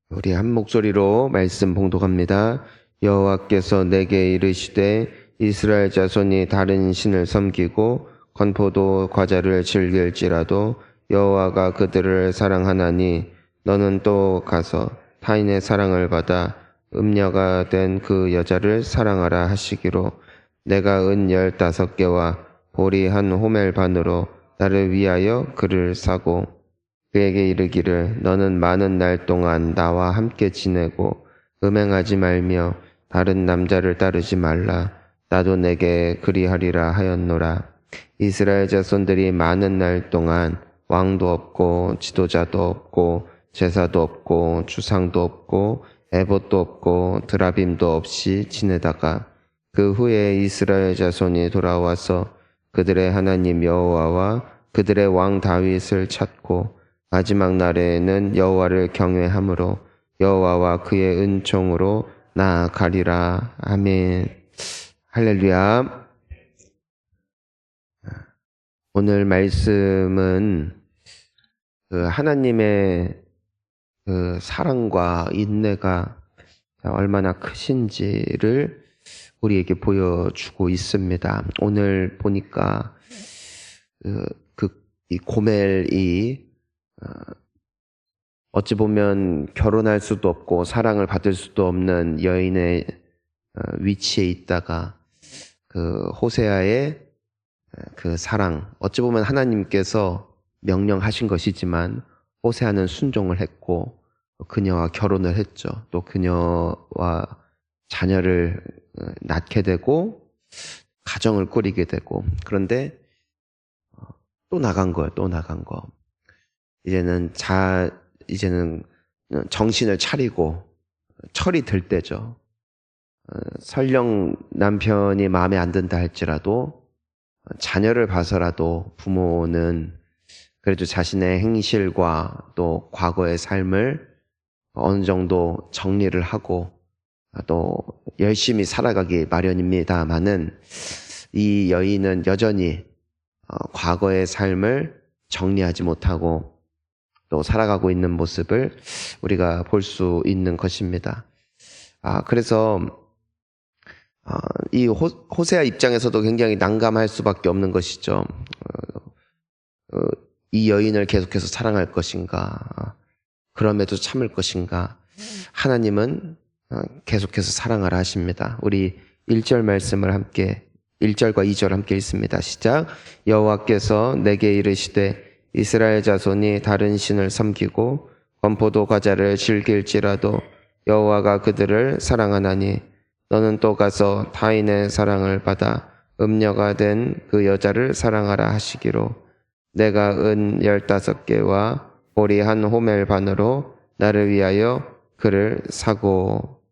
우리 한 목소리로 말씀 봉독합니다. 여호와께서 내게 이르시되 이스라엘 자손이 다른 신을 섬기고 건포도 과자를 즐길지라도 여호와가 그들을 사랑하나니 너는 또 가서 타인의 사랑을 받아 음녀가 된 그 여자를 사랑하라 하시기로 내가 은 15개와 보리 한 호멜 반으로 나를 위하여 그를 사고 그에게 이르기를 너는 많은 날 동안 나와 함께 지내고 음행하지 말며 다른 남자를 따르지 말라. 나도 내게 그리하리라 하였노라. 이스라엘 자손들이 많은 날 동안 왕도 없고 지도자도 없고 제사도 없고 주상도 없고 에봇도 없고 드라빔도 없이 지내다가 그 후에 이스라엘 자손이 돌아와서 그들의 하나님 여호와와 그들의 왕 다윗을 찾고 마지막 날에는 여호와를 경외함으로 여호와와 그의 은총으로 나아가리라. 아멘. 할렐루야. 오늘 말씀은 하나님의 사랑과 인내가 얼마나 크신지를 우리에게 보여주고 있습니다. 오늘 보니까 이 고멜이 어찌 보면 결혼할 수도 없고 사랑을 받을 수도 없는 여인의 위치에 있다가 그 호세아의 그 사랑, 어찌 보면 하나님께서 명령하신 것이지만 호세아는 순종을 했고 그녀와 결혼을 했죠. 또 그녀와 자녀를 낳게 되고 가정을 꾸리게 되고, 그런데 또 나간 거예요. 또 나간 거. 이제는 정신을 차리고 철이 들 때죠. 설령 남편이 마음에 안 든다 할지라도 자녀를 봐서라도 부모는 그래도 자신의 행실과 또 과거의 삶을 어느 정도 정리를 하고 또 열심히 살아가기 마련입니다마는 이 여인은 여전히 과거의 삶을 정리하지 못하고 또 살아가고 있는 모습을 우리가 볼 수 있는 것입니다. 그래서 이 호세아 입장에서도 굉장히 난감할 수밖에 없는 것이죠. 이 여인을 계속해서 사랑할 것인가, 그럼에도 참을 것인가. 하나님은 계속해서 사랑하라 하십니다. 우리 1절 말씀을 함께, 1절과 2절 함께 읽습니다. 시작. 여호와께서 내게 이르시되 이스라엘 자손이 다른 신을 섬기고 건포도 과자를 즐길지라도 여호와가 그들을 사랑하나니 너는 또 가서 타인의 사랑을 받아 음녀가 된 그 여자를 사랑하라 하시기로 내가 은 15개와 보리 한 호멜 반으로 나를 위하여 그를 사고.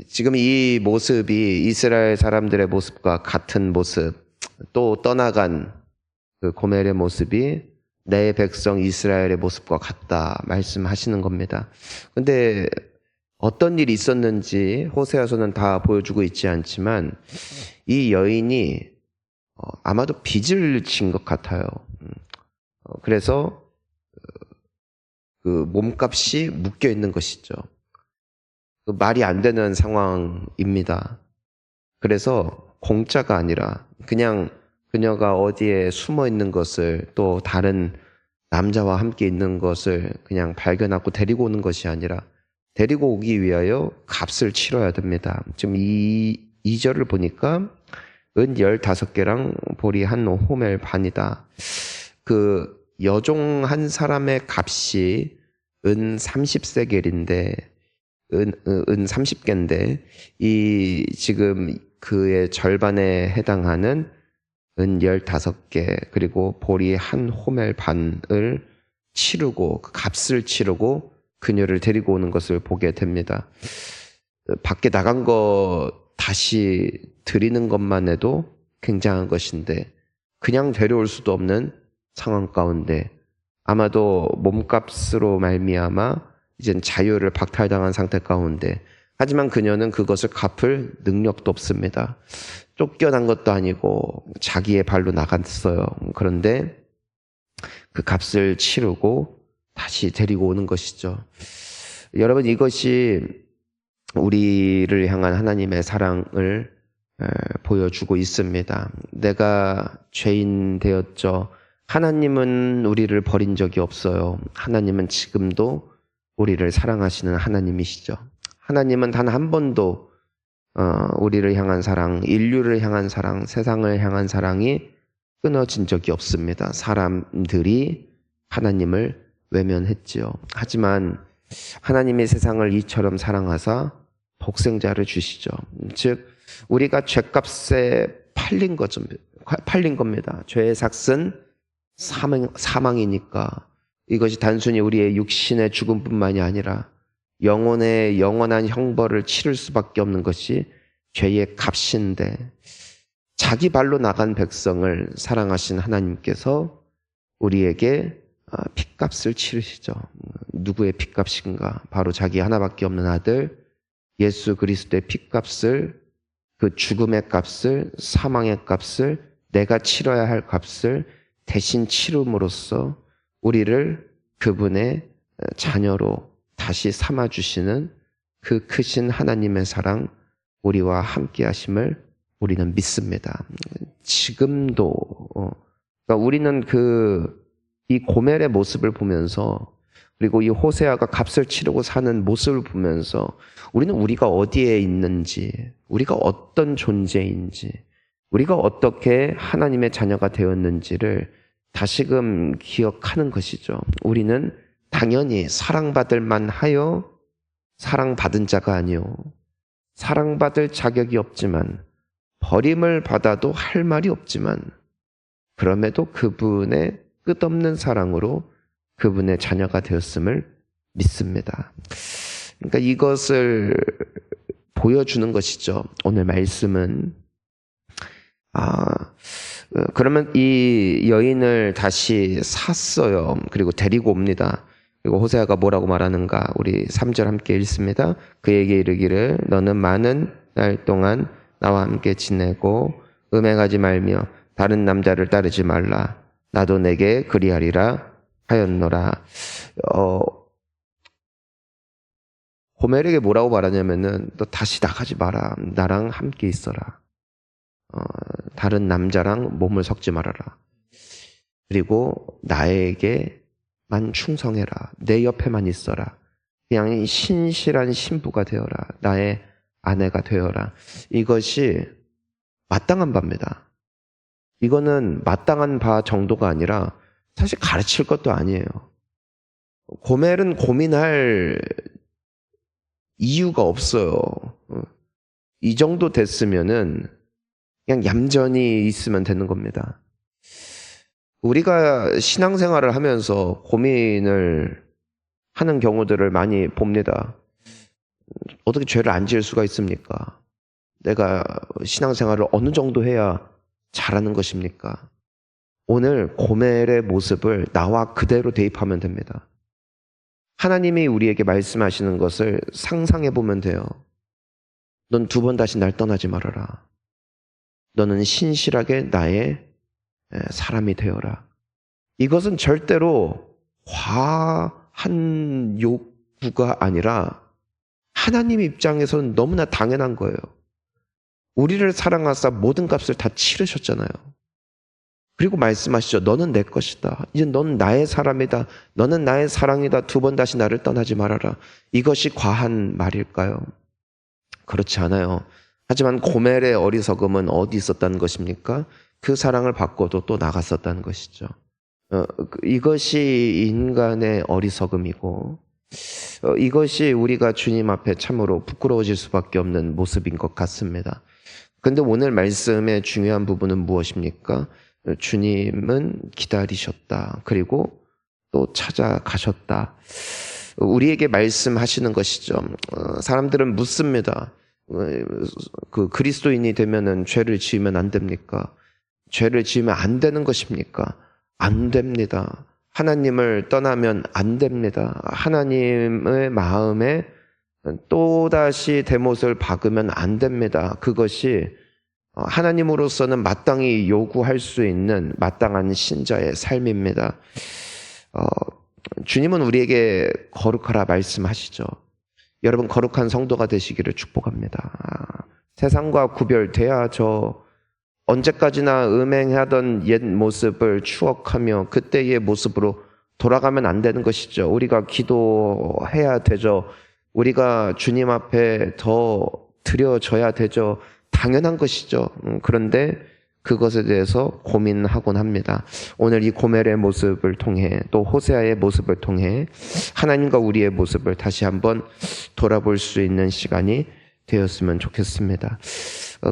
지금 이 모습이 이스라엘 사람들의 모습과 같은 모습, 또 떠나간 그 고멜의 모습이 내 백성 이스라엘의 모습과 같다 말씀하시는 겁니다. 근데 어떤 일이 있었는지 호세아서는 다 보여주고 있지 않지만 이 여인이 아마도 빚을 진 것 같아요. 그래서 그 몸값이 묶여 있는 것이죠. 말이 안 되는 상황입니다. 그래서 공짜가 아니라 그냥 그녀가 어디에 숨어 있는 것을, 또 다른 남자와 함께 있는 것을 그냥 발견하고 데리고 오는 것이 아니라 데리고 오기 위하여 값을 치러야 됩니다. 지금 이 2절을 보니까 은 15개랑 보리 한 호멜 반이다. 그 여종 한 사람의 값이 은 30세겔인데 은 30개인데 이 지금 그의 절반에 해당하는 은 15개 그리고 보리 한 호멜 반을 치르고 그 값을 치르고 그녀를 데리고 오는 것을 보게 됩니다. 밖에 나간 거 다시 드리는 것만 해도 굉장한 것인데 그냥 데려올 수도 없는 상황 가운데 아마도 몸값으로 말미암아 이젠 자유를 박탈당한 상태 가운데, 하지만 그녀는 그것을 갚을 능력도 없습니다. 쫓겨난 것도 아니고 자기의 발로 나갔어요. 그런데 그 값을 치르고 다시 데리고 오는 것이죠. 여러분, 이것이 우리를 향한 하나님의 사랑을 보여주고 있습니다. 내가 죄인 되었죠. 하나님은 우리를 버린 적이 없어요. 하나님은 지금도 우리를 사랑하시는 하나님이시죠. 하나님은 단 한 번도 우리를 향한 사랑, 인류를 향한 사랑, 세상을 향한 사랑이 끊어진 적이 없습니다. 사람들이 하나님을 외면했지요. 하지만 하나님이 세상을 이처럼 사랑하사 독생자를 주시죠. 즉 우리가 죄값에 팔린 겁니다. 죄의 삭은 사망이니까 이것이 단순히 우리의 육신의 죽음뿐만이 아니라 영혼의 영원한 형벌을 치를 수밖에 없는 것이 죄의 값인데, 자기 발로 나간 백성을 사랑하신 하나님께서 우리에게 핏값을 치르시죠. 누구의 핏값인가? 바로 자기 하나밖에 없는 아들 예수 그리스도의 핏값을, 그 죽음의 값을, 사망의 값을, 내가 치러야 할 값을 대신 치름으로써 우리를 그분의 자녀로 다시 삼아주시는 그 크신 하나님의 사랑, 우리와 함께 하심을 우리는 믿습니다. 지금도 그러니까 우리는 이 고멜의 모습을 보면서, 그리고 이 호세아가 값을 치르고 사는 모습을 보면서 우리는 우리가 어디에 있는지, 우리가 어떤 존재인지, 우리가 어떻게 하나님의 자녀가 되었는지를 다시금 기억하는 것이죠. 우리는 당연히 사랑받을 만하여 사랑받은 자가 아니요, 사랑받을 자격이 없지만, 버림을 받아도 할 말이 없지만, 그럼에도 그분의 끝없는 사랑으로 그분의 자녀가 되었음을 믿습니다. 그러니까 이것을 보여주는 것이죠. 오늘 말씀은. 그러면 이 여인을 다시 샀어요. 그리고 데리고 옵니다. 그리고 호세아가 뭐라고 말하는가? 우리 3절 함께 읽습니다. 그에게 이르기를 너는 많은 날 동안 나와 함께 지내고 음행하지 말며 다른 남자를 따르지 말라. 나도 내게 그리하리라 하였노라. 고멜에게 뭐라고 말하냐면은 너 다시 나가지 마라. 나랑 함께 있어라. 다른 남자랑 몸을 섞지 말아라. 그리고 나에게만 충성해라. 내 옆에만 있어라. 그냥 신실한 신부가 되어라. 나의 아내가 되어라. 이것이 마땅한 바입니다. 이거는 마땅한 바 정도가 아니라 사실 가르칠 것도 아니에요. 고멜은 고민할 이유가 없어요. 이 정도 됐으면은 그냥 얌전히 있으면 되는 겁니다. 우리가 신앙생활을 하면서 고민을 하는 경우들을 많이 봅니다. 어떻게 죄를 안 지을 수가 있습니까? 내가 신앙생활을 어느 정도 해야 잘하는 것입니까? 오늘 고멜의 모습을 나와 그대로 대입하면 됩니다. 하나님이 우리에게 말씀하시는 것을 상상해 보면 돼요. 넌 2번 다시 날 떠나지 말아라. 너는 신실하게 나의 사람이 되어라. 이것은 절대로 과한 요구가 아니라 하나님 입장에서는 너무나 당연한 거예요. 우리를 사랑하사 모든 값을 다 치르셨잖아요. 그리고 말씀하시죠. 너는 내 것이다. 이제 넌 나의 사람이다. 너는 나의 사랑이다. 2번 다시 나를 떠나지 말아라. 이것이 과한 말일까요? 그렇지 않아요. 하지만 고멜의 어리석음은 어디 있었다는 것입니까? 그 사랑을 받고도 또 나갔었다는 것이죠. 이것이 인간의 어리석음이고, 이것이 우리가 주님 앞에 참으로 부끄러워질 수밖에 없는 모습인 것 같습니다. 그런데 오늘 말씀의 중요한 부분은 무엇입니까? 주님은 기다리셨다. 그리고 또 찾아가셨다. 우리에게 말씀하시는 것이죠. 사람들은 묻습니다. 그 그리스도인이 되면은 죄를 지으면 안 됩니까? 죄를 지으면 안 되는 것입니까? 안 됩니다. 하나님을 떠나면 안 됩니다. 하나님의 마음에 또다시 대못을 박으면 안 됩니다. 그것이 하나님으로서는 마땅히 요구할 수 있는 마땅한 신자의 삶입니다. 주님은 우리에게 거룩하라 말씀하시죠. 여러분 거룩한 성도가 되시기를 축복합니다. 세상과 구별돼야 저 언제까지나 음행하던 옛 모습을 추억하며 그때의 모습으로 돌아가면 안 되는 것이죠. 우리가 기도해야 되죠. 우리가 주님 앞에 더 드려져야 되죠. 당연한 것이죠. 그런데 그것에 대해서 고민하곤 합니다. 오늘 이 고멜의 모습을 통해 또 호세아의 모습을 통해 하나님과 우리의 모습을 다시 한번 돌아볼 수 있는 시간이 되었으면 좋겠습니다.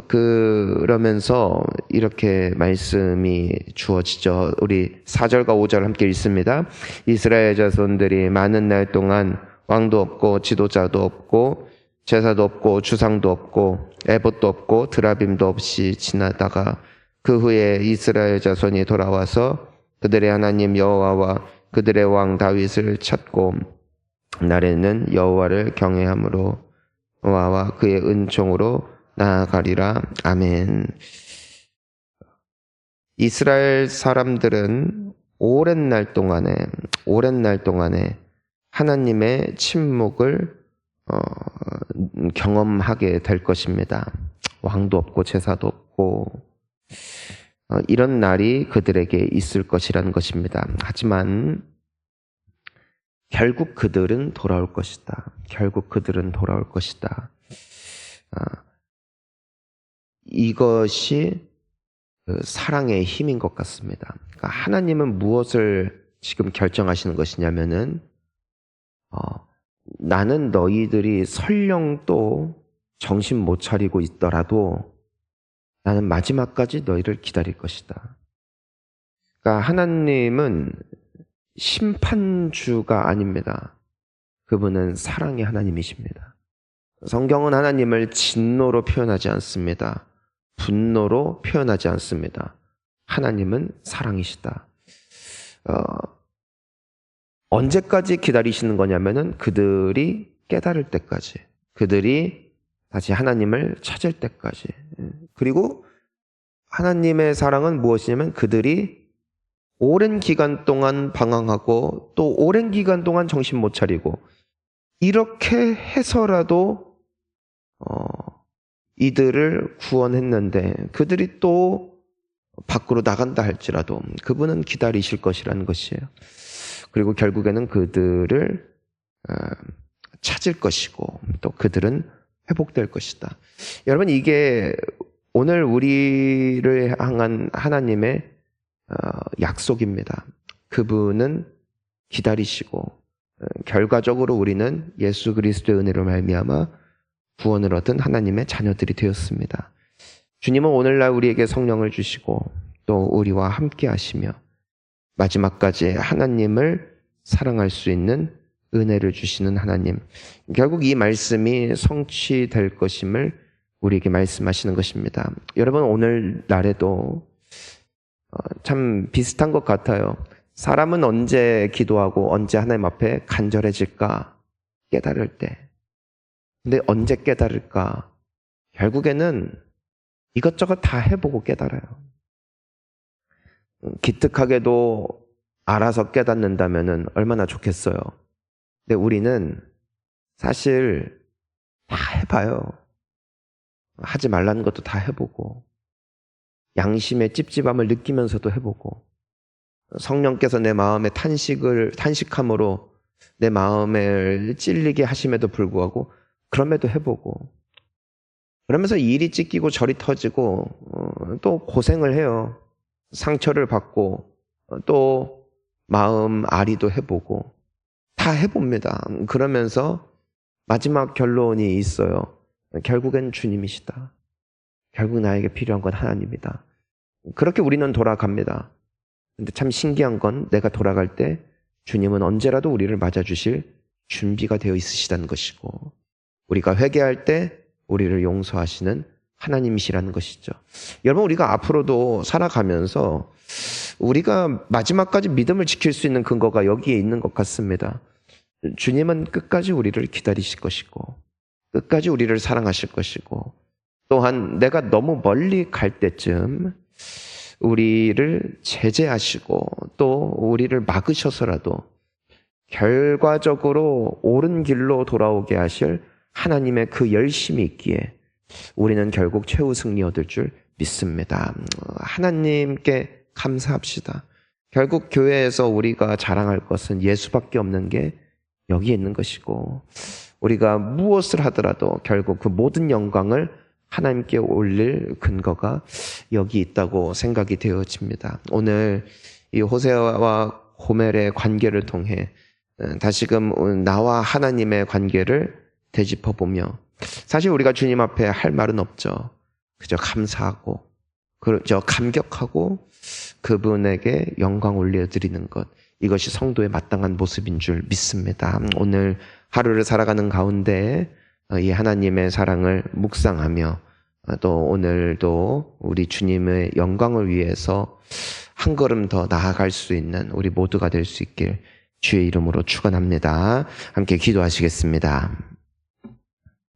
그러면서 이렇게 말씀이 주어지죠. 우리 4절과 5절 함께 읽습니다. 이스라엘 자손들이 많은 날 동안 왕도 없고 지도자도 없고 제사도 없고 주상도 없고 에봇도 없고 드라빔도 없이 지나다가 그 후에 이스라엘 자손이 돌아와서 그들의 하나님 여호와와 그들의 왕 다윗을 찾고 날에는 여호와를 경외함으로 여호와와 그의 은총으로 나아가리라. 아멘. 이스라엘 사람들은 오랜 날 동안에 하나님의 침묵을 경험하게 될 것입니다. 왕도 없고 제사도 없고 이런 날이 그들에게 있을 것이라는 것입니다. 하지만 결국 그들은 돌아올 것이다. 이것이 사랑의 힘인 것 같습니다. 그러니까 하나님은 무엇을 지금 결정하시는 것이냐면은 나는 너희들이 설령 또 정신 못 차리고 있더라도 나는 마지막까지 너희를 기다릴 것이다. 그러니까 하나님은 심판주가 아닙니다. 그분은 사랑의 하나님이십니다. 성경은 하나님을 진노로 표현하지 않습니다. 분노로 표현하지 않습니다. 하나님은 사랑이시다. 언제까지 기다리시는 거냐면은 그들이 깨달을 때까지, 그들이 다시 하나님을 찾을 때까지. 그리고 하나님의 사랑은 무엇이냐면 그들이 오랜 기간 동안 방황하고 또 오랜 기간 동안 정신 못 차리고 이렇게 해서라도 이들을 구원했는데 그들이 또 밖으로 나간다 할지라도 그분은 기다리실 것이라는 것이에요. 그리고 결국에는 그들을 찾을 것이고 또 그들은 회복될 것이다. 여러분 이게 오늘 우리를 향한 하나님의 약속입니다. 그분은 기다리시고 결과적으로 우리는 예수 그리스도의 은혜로 말미암아 구원을 얻은 하나님의 자녀들이 되었습니다. 주님은 오늘날 우리에게 성령을 주시고 또 우리와 함께 하시며 마지막까지 하나님을 사랑할 수 있는 은혜를 주시는 하나님. 결국 이 말씀이 성취될 것임을 우리에게 말씀하시는 것입니다. 여러분 오늘날에도 참 비슷한 것 같아요. 사람은 언제 기도하고 언제 하나님 앞에 간절해질까? 깨달을 때. 근데 언제 깨달을까? 결국에는 이것저것 다 해보고 깨달아요. 기특하게도 알아서 깨닫는다면 얼마나 좋겠어요. 근데 우리는 사실 다 해봐요. 하지 말라는 것도 다 해보고 양심의 찝찝함을 느끼면서도 해보고 성령께서 내 마음에 탄식함으로 내 마음을 찔리게 하심에도 불구하고 그럼에도 해보고 그러면서 일이 찢기고 절이 터지고 또 고생을 해요. 상처를 받고 또 마음 아리도 해보고 다 해봅니다. 그러면서 마지막 결론이 있어요. 결국엔 주님이시다. 결국 나에게 필요한 건 하나님이다. 그렇게 우리는 돌아갑니다. 근데 참 신기한 건 내가 돌아갈 때 주님은 언제라도 우리를 맞아주실 준비가 되어 있으시다는 것이고 우리가 회개할 때 우리를 용서하시는 하나님이시라는 것이죠. 여러분 우리가 앞으로도 살아가면서 우리가 마지막까지 믿음을 지킬 수 있는 근거가 여기에 있는 것 같습니다. 주님은 끝까지 우리를 기다리실 것이고 끝까지 우리를 사랑하실 것이고 또한 내가 너무 멀리 갈 때쯤 우리를 제재하시고 또 우리를 막으셔서라도 결과적으로 옳은 길로 돌아오게 하실 하나님의 그 열심이 있기에 우리는 결국 최후 승리 얻을 줄 믿습니다. 하나님께 감사합시다. 결국 교회에서 우리가 자랑할 것은 예수밖에 없는 게 여기에 있는 것이고, 우리가 무엇을 하더라도 결국 그 모든 영광을 하나님께 올릴 근거가 여기 있다고 생각이 되어집니다. 오늘 이 호세아와 고멜의 관계를 통해 다시금 나와 하나님의 관계를 되짚어보며, 사실 우리가 주님 앞에 할 말은 없죠. 그저 감사하고 그저 감격하고 그분에게 영광 올려드리는 것, 이것이 성도의 마땅한 모습인 줄 믿습니다. 오늘 하루를 살아가는 가운데 이 하나님의 사랑을 묵상하며 또 오늘도 우리 주님의 영광을 위해서 한 걸음 더 나아갈 수 있는 우리 모두가 될 수 있길 주의 이름으로 축원합니다. 함께 기도하시겠습니다.